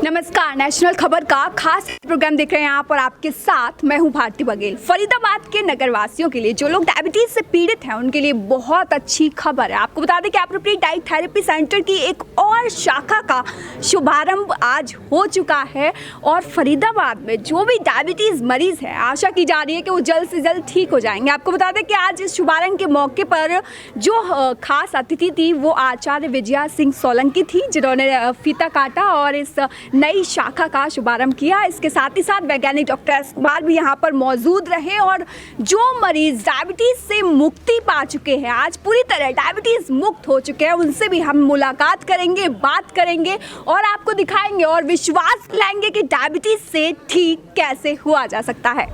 नमस्कार, नेशनल खबर का खास प्रोग्राम देख रहे हैं आप और आपके साथ मैं हूं भारती बघेल। फरीदाबाद के नगरवासियों के लिए, जो लोग डायबिटीज से पीड़ित हैं, उनके लिए बहुत अच्छी खबर है। आपको बता दें कि एप्रोप्रिएट डाइट थेरेपी सेंटर की एक और शाखा का शुभारंभ आज हो चुका है और फरीदाबाद में जो भी डायबिटीज मरीज है, आशा की जा रही है कि वो जल्द से जल्द ठीक हो जाएंगे। आपको बता दें कि आज इस शुभारंभ के मौके पर जो खास अतिथि थी वो आचार्य विजया सिंह सोलंकी थी, जिन्होंने फीता काटा और इस नई शाखा का शुभारंभ किया। इसके साथ ही साथ वैज्ञानिक डॉक्टर एस कुमार भी यहाँ पर मौजूद रहे और जो मरीज डायबिटीज से मुक्ति पा चुके हैं, आज पूरी तरह डायबिटीज मुक्त हो चुके हैं, उनसे भी हम मुलाकात करेंगे, बात करेंगे और आपको दिखाएंगे और विश्वास दिलाएंगे कि डायबिटीज से ठीक कैसे हुआ जा सकता है।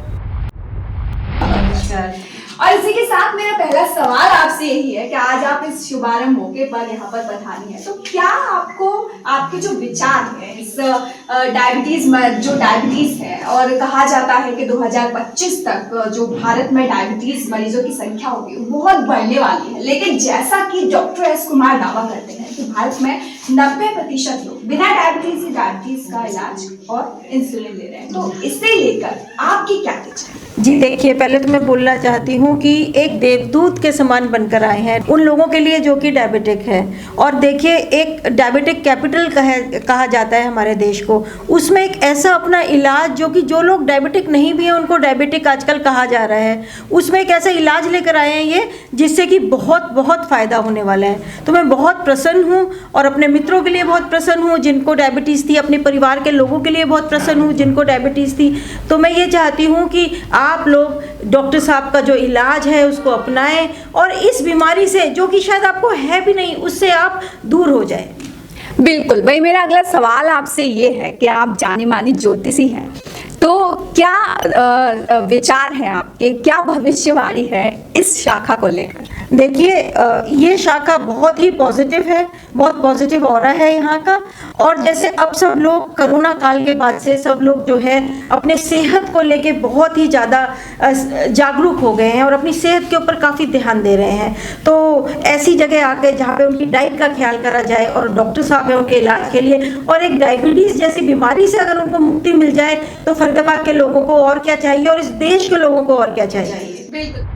और इसी के साथ मेरा पहला सवाल आपसे यही है कि आज आप इस शुभारंभ मौके पर यहाँ पर पधारी हैं, तो क्या आपको आपके जो विचार हैं इस डायबिटीज है और कहा जाता है कि 2025 तक जो भारत में डायबिटीज मरीजों की संख्या होगी बहुत बढ़ने वाली है, लेकिन जैसा कि डॉक्टर एस कुमार दावा करते हैं कि भारत में 90% लोग बिना डायबिटीज का इलाज और इंसुलिन ले रहे हैं, तो इसे लेकर आपकी क्या राय है? जी देखिए, पहले तो मैं बोलना चाहती हूँ कि एक देवदूत के समान बनकर आए हैं उन लोगों के लिए जो कि डायबिटिक है। और देखिए, एक डायबिटिक कैपिटल कहा जाता है हमारे देश को, उसमें एक ऐसा अपना इलाज जो कि जो लोग डायबिटिक नहीं भी हैं उनको डायबिटिक आजकल कहा जा रहा है, उसमें एक ऐसा इलाज लेकर आए हैं ये जिससे कि बहुत बहुत फ़ायदा होने वाला है। तो मैं बहुत प्रसन्न हूँ और अपने मित्रों के लिए बहुत प्रसन्न हूँ जिनको डायबिटीज़ थी, अपने परिवार के लोगों के लिए बहुत प्रसन्न हूँ जिनको डायबिटीज़ थी। तो मैं ये चाहती हूँ कि आप लोग डॉक्टर साहब का जो इलाज है उसको अपनाएं और इस बीमारी से, जो कि शायद आपको है भी नहीं, उससे आप दूर हो जाएं। बिल्कुल भाई, मेरा अगला सवाल आपसे ये है कि आप जानी मानी ज्योतिषी हैं, तो क्या विचार है आपके, क्या भविष्यवाणी है इस शाखा को लेकर? देखिए, ये शाखा बहुत ही पॉजिटिव है, बहुत पॉजिटिव ऑरा है यहाँ का। और जैसे अब सब लोग कोरोना काल के बाद से सब लोग जो है अपने सेहत को लेके बहुत ही ज़्यादा जागरूक हो गए हैं और अपनी सेहत के ऊपर काफ़ी ध्यान दे रहे हैं, तो ऐसी जगह आके जहाँ पे उनकी डाइट का ख्याल करा जाए और डॉक्टर साहब हैं उनके इलाज के लिए, और एक डायबिटीज़ जैसी बीमारी से अगर उनको मुक्ति मिल जाए तो फरीदाबाद के लोगों को और क्या चाहिए और इस देश के लोगों को और क्या चाहिए। बिल्कुल।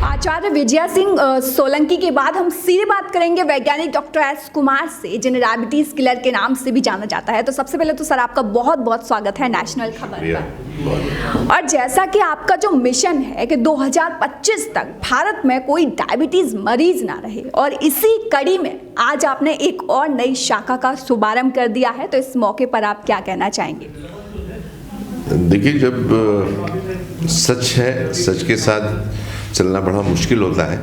आचार्य विजया सिंह सोलंकी के बाद हम सीधे बात करेंगे वैज्ञानिक डॉक्टर एस कुमार से, जिन्हें डायबिटीज किलर के नाम से भी जाना जाता है। तो सबसे पहले तो सर, आपका बहुत बहुत स्वागत है नेशनल खबर पर। और जैसा कि आपका जो मिशन है कि 2025 तक भारत में कोई डायबिटीज मरीज ना रहे, और इसी कड़ी में आज आपने एक और नई शाखा का शुभारंभ कर दिया है, तो इस मौके पर आप क्या कहना चाहेंगे? देखिए, जब सच है, सच के साथ चलना बड़ा मुश्किल होता है,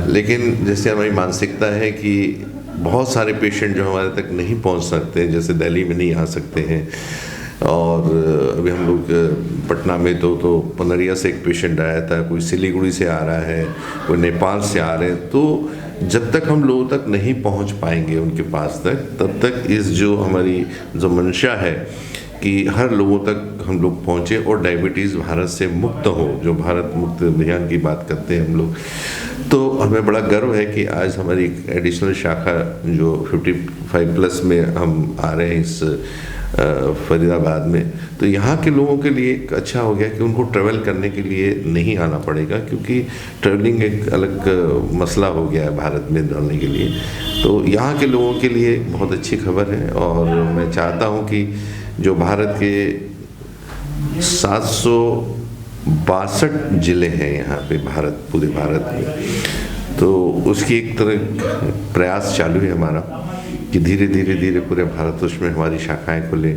लेकिन जैसे हमारी मानसिकता है कि बहुत सारे पेशेंट जो हमारे तक नहीं पहुंच सकते, जैसे दिल्ली में नहीं आ सकते हैं, और अभी हम लोग पटना में तो पनरिया से एक पेशेंट आया था, कोई सिलीगुड़ी से आ रहा है, कोई नेपाल से आ रहे हैं, तो जब तक हम लोगों तक नहीं पहुंच पाएंगे उनके पास तक, तब तक इस जो हमारी जो मंशा है कि हर लोगों तक हम लोग पहुँचे और डायबिटीज़ भारत से मुक्त हो, जो भारत मुक्त अभियान की बात करते हैं हम लोग, तो हमें बड़ा गर्व है कि आज हमारी एक एडिशनल शाखा जो 55+ में हम आ रहे हैं इस फरीदाबाद में, तो यहाँ के लोगों के लिए एक अच्छा हो गया कि उनको ट्रैवल करने के लिए नहीं आना पड़ेगा, क्योंकि ट्रैवलिंग एक अलग मसला हो गया है भारत में रहने के लिए। तो यहाँ के लोगों के लिए बहुत अच्छी खबर है और मैं चाहता हूँ कि जो भारत के 762 ज़िले हैं यहाँ पे पूरे भारत में, तो उसकी एक तरह प्रयास चालू है हमारा कि धीरे धीरे पूरे भारतवर्ष में हमारी शाखाएं खुले,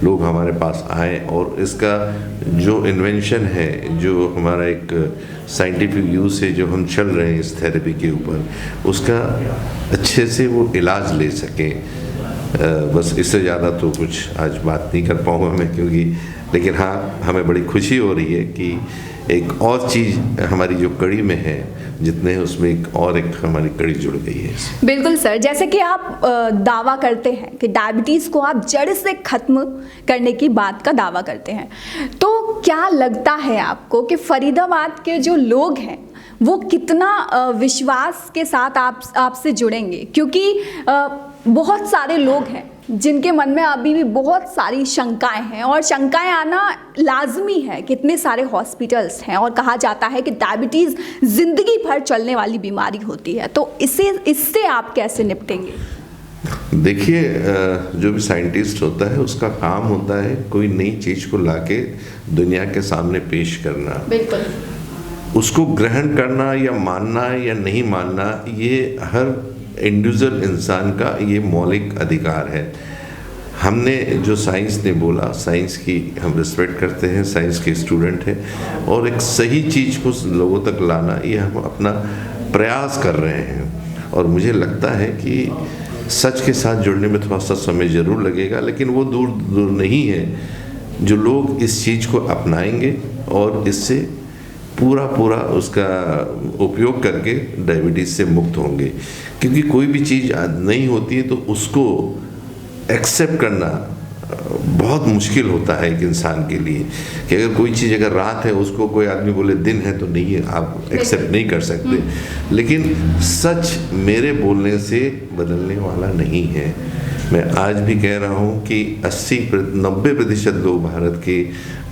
लोग हमारे पास आए और इसका जो इन्वेंशन है, जो हमारा एक साइंटिफिक यूज़ से जो हम चल रहे हैं इस थेरेपी के ऊपर, उसका अच्छे से वो इलाज ले सकें। बस इससे ज़्यादा तो कुछ आज बात नहीं कर पाऊँगा मैं, क्योंकि लेकिन हाँ, हमें बड़ी खुशी हो रही है कि एक और चीज़ हमारी जो कड़ी में है, जितने उसमें एक हमारी कड़ी जुड़ गई है। बिल्कुल सर, जैसे कि आप दावा करते हैं कि डायबिटीज़ को आप जड़ से ख़त्म करने की बात का दावा करते हैं, तो क्या लगता है आपको कि फरीदाबाद के जो लोग हैं वो कितना विश्वास के साथ आपसे जुड़ेंगे? क्योंकि बहुत सारे लोग हैं जिनके मन में अभी भी बहुत सारी शंकाएं हैं, और शंकाएं आना लाजमी है। कितने सारे हॉस्पिटल्स हैं और कहा जाता है कि डायबिटीज़ ज़िंदगी भर चलने वाली बीमारी होती है, तो इससे आप कैसे निपटेंगे? देखिए, जो भी साइंटिस्ट होता है उसका काम होता है कोई नई चीज़ को लाके दुनिया के सामने पेश करना। बिल्कुल। उसको ग्रहण करना या मानना या नहीं मानना, ये हर इंडिविजुअल इंसान का ये मौलिक अधिकार है। हमने जो साइंस ने बोला, साइंस की हम रिस्पेक्ट करते हैं, साइंस के स्टूडेंट हैं, और एक सही चीज़ को लोगों तक लाना ये हम अपना प्रयास कर रहे हैं। और मुझे लगता है कि सच के साथ जुड़ने में थोड़ा सा समय ज़रूर लगेगा, लेकिन वो दूर दूर नहीं है जो लोग इस चीज़ को अपनाएंगे और इससे पूरा उसका उपयोग करके डायबिटीज़ से मुक्त होंगे। क्योंकि कोई भी चीज़ नहीं होती है तो उसको एक्सेप्ट करना बहुत मुश्किल होता है एक इंसान के लिए, कि अगर कोई चीज़ अगर रात है उसको कोई आदमी बोले दिन है तो नहीं है, आप एक्सेप्ट नहीं कर सकते। लेकिन सच मेरे बोलने से बदलने वाला नहीं है। मैं आज भी कह रहा हूँ कि 80-90% लोग भारत के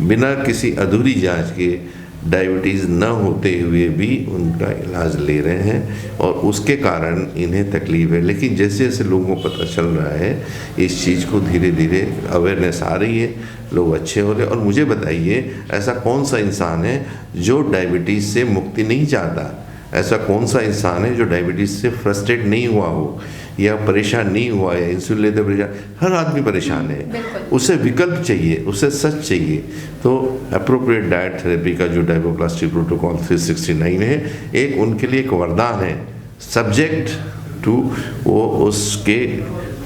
बिना किसी अधूरी जांच के डायबिटीज़ न होते हुए भी उनका इलाज ले रहे हैं, और उसके कारण इन्हें तकलीफ है। लेकिन जैसे जैसे लोगों को पता चल रहा है इस चीज़ को, धीरे धीरे अवेयरनेस आ रही है, लोग अच्छे हो रहे हैं। और मुझे बताइए, ऐसा कौन सा इंसान है जो डायबिटीज़ से मुक्ति नहीं चाहता? ऐसा कौन सा इंसान है जो डायबिटीज़ से फ्रस्ट्रेट नहीं हुआ हो या परेशान नहीं हुआ या इंसुलिन लेते परेशान? हर आदमी परेशान है, उसे विकल्प चाहिए, उसे सच चाहिए। तो अप्रोप्रिएट डाइट थेरेपी का जो डायबोप्लास्टी प्रोटोकॉल 369 है, एक उनके लिए एक वरदान है, सब्जेक्ट टू वो उसके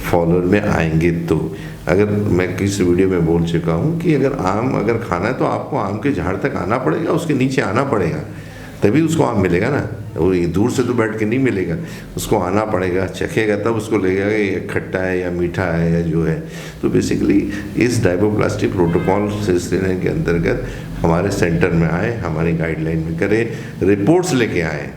फॉलोअर में आएंगे। तो अगर मैं किसी वीडियो में बोल चुका हूँ कि अगर खाना है तो आपको आम के झाड़ तक आना पड़ेगा, उसके नीचे आना पड़ेगा, तभी उसको आम मिलेगा ना। वो दूर से तो बैठ के नहीं मिलेगा, उसको आना पड़ेगा, चखेगा तब उसको लगेगा कि ये खट्टा है या मीठा है या जो है। तो बेसिकली इस डायबोप्लास्टी प्रोटोकॉल सिलसिले के अंतर्गत हमारे सेंटर में आए, हमारी गाइडलाइन में करें, रिपोर्ट्स लेके आए,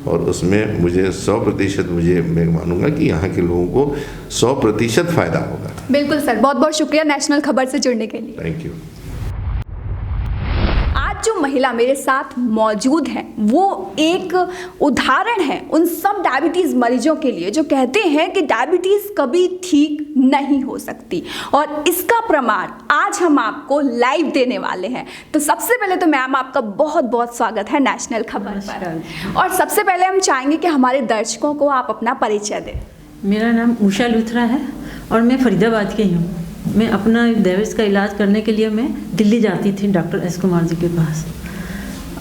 और उसमें मुझे 100% मैं मानूंगा कि यहाँ के लोगों को 100% फ़ायदा होगा। बिल्कुल सर, बहुत बहुत शुक्रिया नेशनल खबर से जुड़ने के लिए। Thank you. जो महिला मेरे साथ मौजूद हैं वो एक उदाहरण है उन सब डायबिटीज़ मरीजों के लिए जो कहते हैं कि डायबिटीज़ कभी ठीक नहीं हो सकती, और इसका प्रमाण आज हम आपको लाइव देने वाले हैं। तो सबसे पहले तो मैम आपका बहुत बहुत स्वागत है नेशनल खबर पर, और सबसे पहले हम चाहेंगे कि हमारे दर्शकों को आप अपना परिचय दें। मेरा नाम उषा लुथरा है और मैं फरीदाबाद की हूँ। मैं अपना डायबिटीज़ का इलाज करने के लिए मैं दिल्ली जाती थी डॉक्टर एस कुमार जी के पास,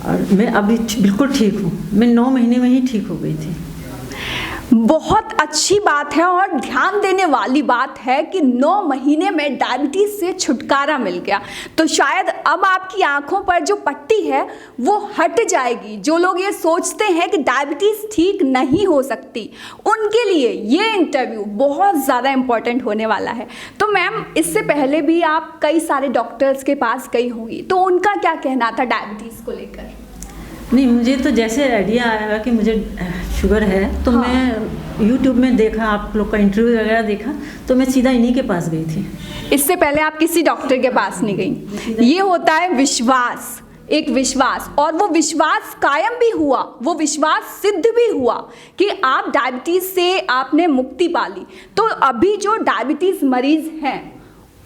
और मैं अभी बिल्कुल ठीक हूँ। मैं 9 महीने में ही ठीक हो गई थी। बहुत अच्छी बात है और ध्यान देने वाली बात है कि 9 महीने में डायबिटीज़ से छुटकारा मिल गया। तो शायद अब आपकी आंखों पर जो पट्टी है वो हट जाएगी। जो लोग ये सोचते हैं कि डायबिटीज़ ठीक नहीं हो सकती, उनके लिए ये इंटरव्यू बहुत ज़्यादा इम्पोर्टेंट होने वाला है। तो मैम, इससे पहले भी आप कई सारे डॉक्टर्स के पास गई होंगी, तो उनका क्या कहना था डायबिटीज़ को लेकर? नहीं, मुझे तो जैसे आइडिया आया कि मुझे शुगर है तो मैं यूट्यूब में देखा, आप लोग का इंटरव्यू वगैरह देखा, तो मैं सीधा इन्हीं के पास गई थी। इससे पहले आप किसी डॉक्टर के पास नहीं गई। ये होता है विश्वास, एक विश्वास, और वो विश्वास कायम भी हुआ, वो विश्वास सिद्ध भी हुआ कि आप डायबिटीज़ से आपने मुक्ति पा ली। तो अभी जो डायबिटीज़ मरीज हैं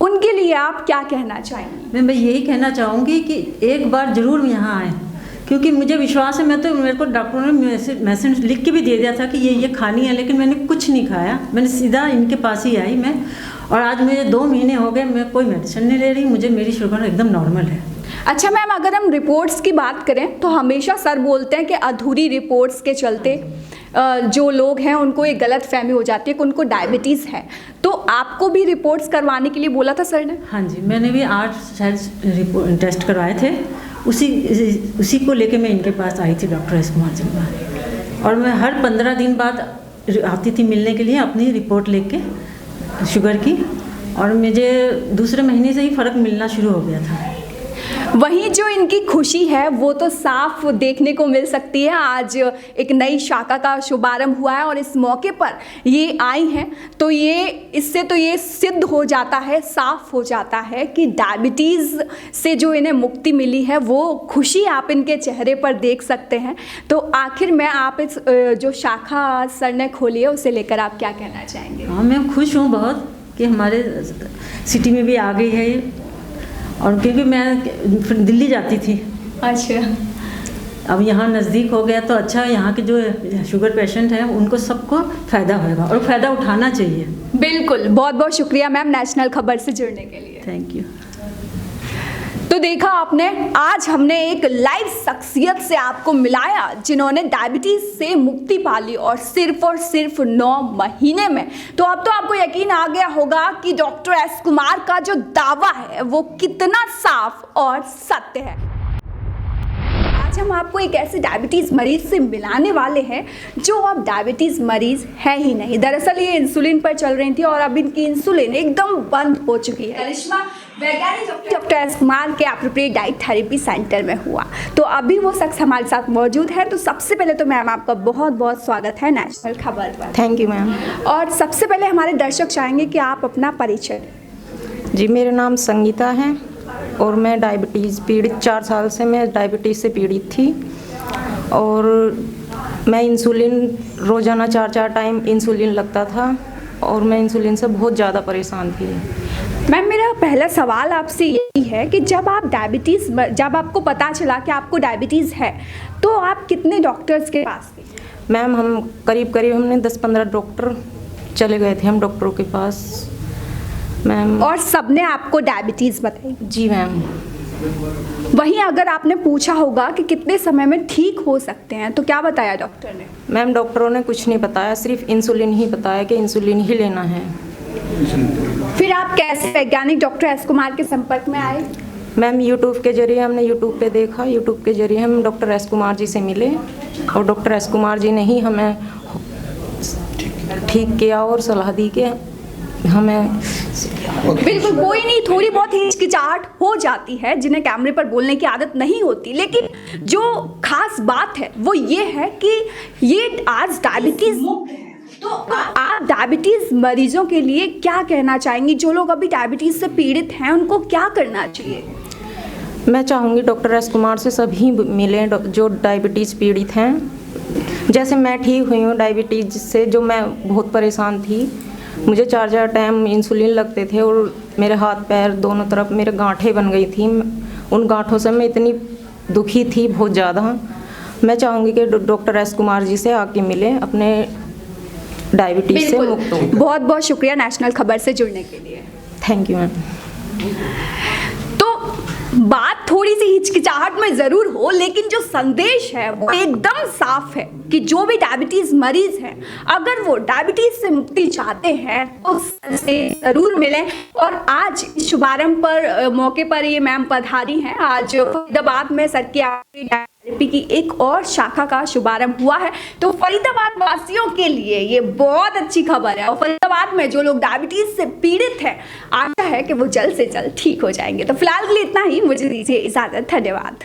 उनके लिए आप क्या कहना चाहेंगी? मैं यही कहना चाहूँगी कि एक बार ज़रूर यहाँ आएँ, क्योंकि मुझे विश्वास है। मेरे को डॉक्टरों ने मैसेज लिख के भी दे दिया था कि ये खानी है, लेकिन मैंने कुछ नहीं खाया। मैंने सीधा इनके पास ही आई मैं, और आज मुझे 2 महीने हो गए, मैं कोई मेडिसिन नहीं ले रही, मुझे मेरी शुगर एकदम नॉर्मल है। अच्छा मैम, अगर हम रिपोर्ट्स की बात करें तो हमेशा सर बोलते हैं कि अधूरी रिपोर्ट्स के चलते जो लोग हैं उनको एक गलत फहमी हो जाती है कि उनको डायबिटीज़ है। तो आपको भी रिपोर्ट्स करवाने के लिए बोला था सर ने? हाँ जी, मैंने भी 8 शायद टेस्ट करवाए थे, उसी को लेके मैं इनके पास आई थी डॉक्टर एस कुमार जी के पास। और मैं हर 15 दिन बाद आती थी मिलने के लिए अपनी रिपोर्ट लेके शुगर की, और मुझे दूसरे महीने से ही फ़र्क मिलना शुरू हो गया था। वहीं जो इनकी खुशी है वो तो साफ देखने को मिल सकती है। आज एक नई शाखा का शुभारंभ हुआ है और इस मौके पर ये आई हैं, तो इससे तो ये सिद्ध हो जाता है, साफ हो जाता है कि डायबिटीज़ से जो इन्हें मुक्ति मिली है वो खुशी आप इनके चेहरे पर देख सकते हैं। तो आखिर में आप इस जो शाखा सर ने खोली है उसे लेकर आप क्या कहना चाहेंगे? हाँ, मैं खुश हूँ बहुत कि हमारे सिटी में भी आ गई है ये, और क्योंकि मैं फिर दिल्ली जाती थी, अच्छा, अब यहाँ नज़दीक हो गया तो अच्छा, यहाँ के जो शुगर पेशेंट हैं उनको सबको फ़ायदा होगा और फ़ायदा उठाना चाहिए। बिल्कुल, बहुत बहुत शुक्रिया मैम नेशनल खबर से जुड़ने के लिए। Thank you. तो देखा आपने, आज हमने एक लाइव शख्सियत से आपको मिलाया जिन्होंने डायबिटीज से मुक्ति पा ली और सिर्फ 9 महीने में। तो अब तो आपको यकीन आ गया होगा कि डॉक्टर एस कुमार का जो दावा है वो कितना साफ और सत्य है। आज हम आपको एक ऐसे डायबिटीज़ मरीज से मिलाने वाले हैं जो अब डायबिटीज़ मरीज है ही नहीं। दरअसल ये इंसुलिन पर चल रही थी और अब इनकी इंसुलिन एकदम बंद हो चुकी है। करिश्मा वैज्ञानिक डॉक्टर एस कुमार के एप्रोप्रिएट डाइट थेरेपी सेंटर में हुआ, तो अभी वो शख्स हमारे साथ मौजूद है। तो सबसे पहले तो मैम आपका बहुत बहुत स्वागत है नेशनल खबर पर। Thank you ma'am. और सबसे पहले हमारे दर्शक चाहेंगे कि आप अपना परिचय दें। जी, मेरा नाम संगीता है और मैं डायबिटीज़ पीड़ित 4 साल से मैं डायबिटीज़ से पीड़ित थी और मैं इंसुलिन रोज़ाना 4 टाइम इंसुलिन लगता था और मैं इंसुलिन से बहुत ज़्यादा परेशान थी। मैम, मेरा पहला सवाल आपसे यही है कि जब आपको पता चला कि आपको डायबिटीज़ है तो आप कितने डॉक्टर्स के पास गए? मैम, हम करीब हमने 10-15 डॉक्टर चले गए थे हम डॉक्टरों के पास मैम। और सबने आपको डायबिटीज़ बताई? जी मैम। वहीं अगर आपने पूछा होगा कि कितने समय में ठीक हो सकते हैं तो क्या बताया डॉक्टर ने? मैम, डॉक्टरों ने कुछ नहीं बताया, सिर्फ इंसुलिन ही बताया कि इंसुलिन ही लेना है। फिर आप कैसे वैज्ञानिक डॉक्टर एस कुमार के संपर्क में आए? मैम, यूट्यूब के जरिए हमने यूट्यूब पे देखा, यूट्यूब के जरिए हम डॉक्टर एस कुमार जी से मिले और डॉक्टर एस कुमार जी ने ही हमें ठीक किया और सलाह दी कि हमें। बिल्कुल, कोई नहीं, थोड़ी बहुत हिचकिचाहट हो जाती है जिन्हें कैमरे पर बोलने की आदत नहीं होती, लेकिन जो खास बात है वो ये है कि ये आज डायबिटीज मुक्त है। तो आप डायबिटीज मरीजों के लिए क्या कहना चाहेंगी? जो लोग अभी डायबिटीज से पीड़ित हैं उनको क्या करना चाहिए? मैं चाहूँगी डॉक्टर एस कुमार से सभी मिलें जो डायबिटीज़ पीड़ित हैं। जैसे मैं ठीक हुई हूँ डायबिटीज से, जो मैं बहुत परेशान थी, मुझे 4 टाइम इंसुलिन लगते थे और मेरे हाथ पैर दोनों तरफ मेरे गांठें बन गई थी। उन गांठों से मैं इतनी दुखी थी बहुत ज़्यादा। मैं चाहूँगी कि डॉक्टर एस कुमार जी से आके मिले, अपने डायबिटीज़ से मुक्त हो। बहुत बहुत शुक्रिया नेशनल खबर से जुड़ने के लिए। Thank you ma'am. तो बात थोड़ी सी हिचकिचाहट में ज़रूर हो, लेकिन जो संदेश है वो एकदम साफ है कि जो भी डायबिटीज़ मरीज हैं, अगर वो डायबिटीज़ से मुक्ति चाहते हैं तो से ज़रूर मिलें। और आज शुभारंभ पर मौके पर ये मैम पधारी हैं। आज फरीदाबाद में सर की थेरेपी की एक और शाखा का शुभारंभ हुआ है, तो फरीदाबाद वासियों के लिए ये बहुत अच्छी खबर है। और फरीदाबाद में जो लोग डायबिटीज से पीड़ित हैं, आशा है कि वो जल्द से जल्द ठीक हो जाएंगे। तो फिलहाल के लिए इतना ही, मुझे दीजिए इजाजत। धन्यवाद।